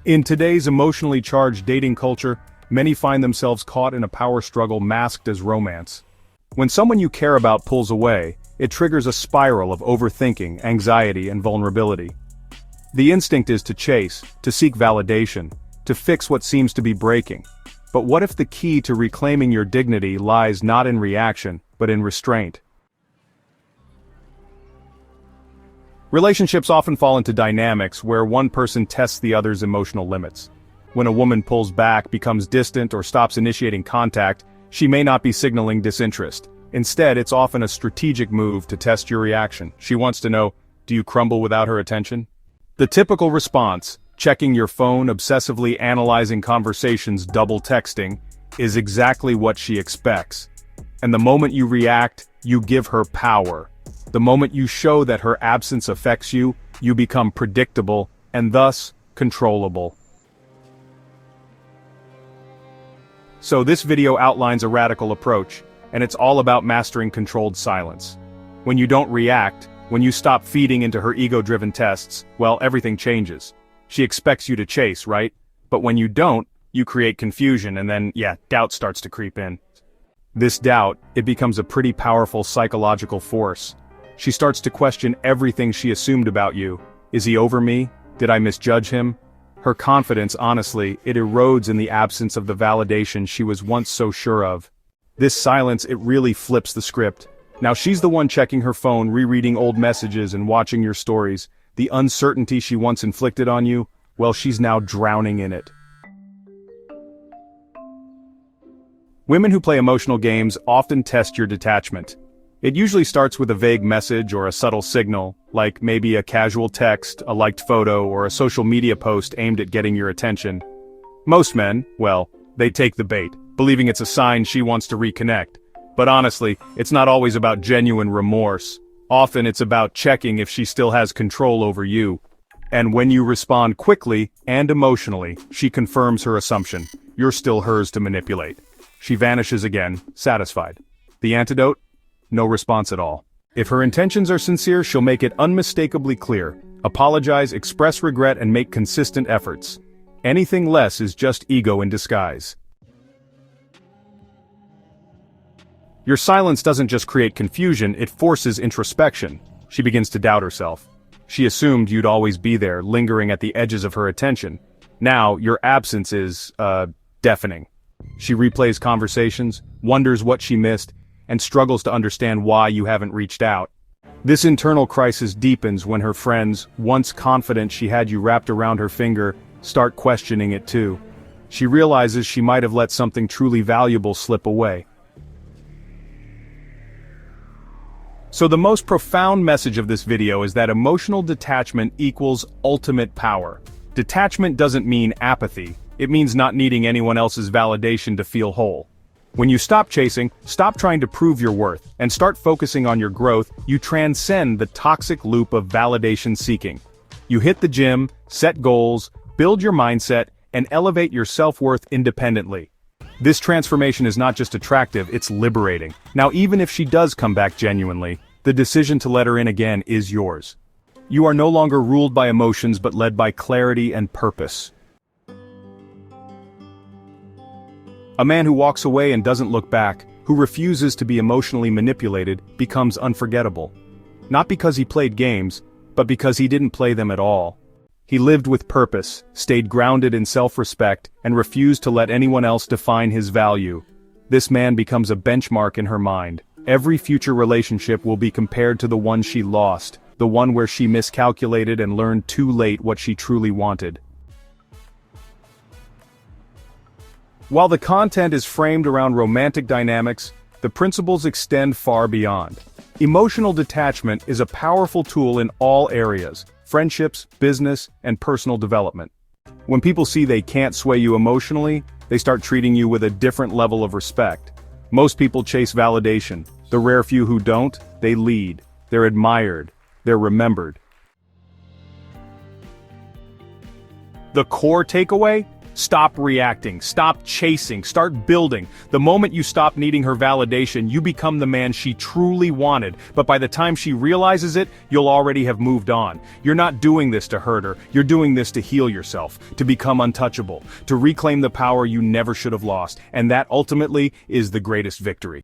In today's emotionally charged dating culture, many find themselves caught in a power struggle masked as romance. When someone you care about pulls away, it triggers a spiral of overthinking, anxiety, and vulnerability. The instinct is to chase, to seek validation, to fix what seems to be breaking. But what if the key to reclaiming your dignity lies not in reaction, but in restraint? Relationships often fall into dynamics where one person tests the other's emotional limits. When a woman pulls back, becomes distant, or stops initiating contact, she may not be signaling disinterest. Instead, it's often a strategic move to test your reaction. She wants to know, do you crumble without her attention? The typical response, checking your phone, obsessively analyzing conversations, double texting, is exactly what she expects. And the moment you react, you give her power. The moment you show that her absence affects you, you become predictable, and thus, controllable. So this video outlines a radical approach, and it's all about mastering controlled silence. When you don't react, when you stop feeding into her ego-driven tests, well, everything changes. She expects you to chase, right? But when you don't, you create confusion, and then, doubt starts to creep in. This doubt, it becomes a pretty powerful psychological force. She starts to question everything she assumed about you. Is he over me? Did I misjudge him? Her confidence, honestly, it erodes in the absence of the validation she was once so sure of. This silence, it really flips the script. Now she's the one checking her phone, rereading old messages and watching your stories. The uncertainty she once inflicted on you, well, she's now drowning in it. Women who play emotional games often test your detachment. It usually starts with a vague message or a subtle signal, like maybe a casual text, a liked photo, or a social media post aimed at getting your attention. Most men, well, they take the bait, believing it's a sign she wants to reconnect. But honestly, it's not always about genuine remorse. Often it's about checking if she still has control over you. And when you respond quickly and emotionally, she confirms her assumption. You're still hers to manipulate. She vanishes again, satisfied. The antidote? No response at all. If her intentions are sincere, she'll make it unmistakably clear. Apologize, express regret, and make consistent efforts. Anything less is just ego in disguise. Your silence doesn't just create confusion, it forces introspection. She begins to doubt herself. She assumed you'd always be there, lingering at the edges of her attention. Now, your absence is, deafening. She replays conversations, wonders what she missed, and struggles to understand why you haven't reached out. This internal crisis deepens when her friends, once confident she had you wrapped around her finger, start questioning it too. She realizes she might have let something truly valuable slip away. So the most profound message of this video is that emotional detachment equals ultimate power. Detachment doesn't mean apathy, it means not needing anyone else's validation to feel whole. When you stop chasing, stop trying to prove your worth, and start focusing on your growth, you transcend the toxic loop of validation seeking. You hit the gym, set goals, build your mindset, and elevate your self-worth independently. This transformation is not just attractive, it's liberating. Now even if she does come back genuinely, the decision to let her in again is yours. You are no longer ruled by emotions but led by clarity and purpose. A man who walks away and doesn't look back, who refuses to be emotionally manipulated, becomes unforgettable. Not because he played games, but because he didn't play them at all. He lived with purpose, stayed grounded in self-respect, and refused to let anyone else define his value. This man becomes a benchmark in her mind. Every future relationship will be compared to the one she lost, the one where she miscalculated and learned too late what she truly wanted. While the content is framed around romantic dynamics, the principles extend far beyond. Emotional detachment is a powerful tool in all areas: friendships, business, and personal development. When people see they can't sway you emotionally, they start treating you with a different level of respect. Most people chase validation. The rare few who don't, they lead. They're admired. They're remembered. The core takeaway? Stop reacting, stop chasing, start building. The moment you stop needing her validation, you become the man she truly wanted, but by the time she realizes it, you'll already have moved on. You're not doing this to hurt her, you're doing this to heal yourself, to become untouchable, to reclaim the power you never should have lost, and that ultimately is the greatest victory.